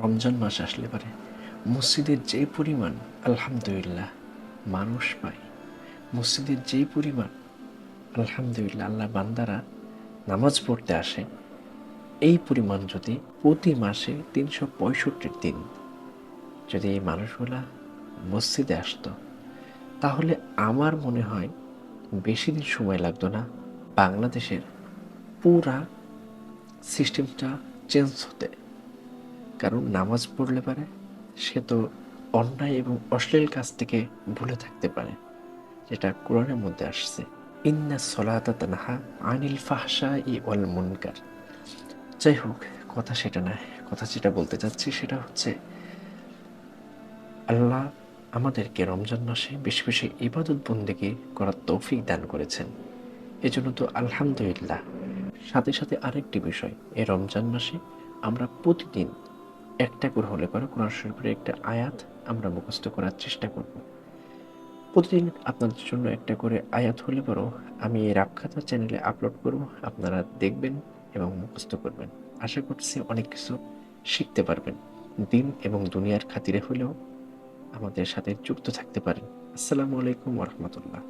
রমজান মাস আসলে পারে মসজিদের যে পরিমাণ আলহামদুলিল্লাহ মানুষ পায়, মসজিদের যে পরিমাণ আলহামদুলিল্লাহ আল্লাহ বান্দারা নামাজ পড়তে আসে, এই পরিমাণ যদি প্রতি মাসে ৩৬৫ দিন যদি এই মানুষগুলা মসজিদে আসতো, তাহলে আমার মনে হয় বেশি দিন সময় লাগতো না বাংলাদেশের পুরা সিস্টেমটা চেঞ্জ হতে। কারণ নামাজ পড়লে পারে সে তো অন্যায় এবং অশ্লীল কাজ থেকে ভুলে থাকতে পারে, যেটা কোরআনের মধ্যে আসছে, ইন্না সলাতা তানহা আনিল ফাহশাই ওয়াল মুনকার। যাই হোক, কথা সেটা নয়, কথা যেটা বলতে চাচ্ছি সেটা হচ্ছে আল্লাহ আমাদেরকে রমজান মাসে বেশি বেশি ইবাদত বন্দেগী করার তৌফিক দান করেছেন, এজন্য তো আলহামদুলিল্লাহ। সাথে সাথে আরেকটি বিষয়, এই রমজান মাসে আমরা প্রতিদিন একটা করে হলে পরে কোরআন শরীফের একটা আয়াত আমরা মুখস্থ করার চেষ্টা করব। প্রতিদিন আপনাদের জন্য একটা করে আয়াত হলে পরেও আমি এই রাবখাতা চ্যানেলে আপলোড করব, আপনারা দেখবেন এবং মুখস্থ করবেন। আশা করছি অনেক কিছু শিখতে পারবেন, দিন এবং দুনিয়ার খাতিরে হলেও আমাদের সাথে যুক্ত থাকতে পারেন। আসসালামু আলাইকুম ওয়া রাহমাতুল্লাহ।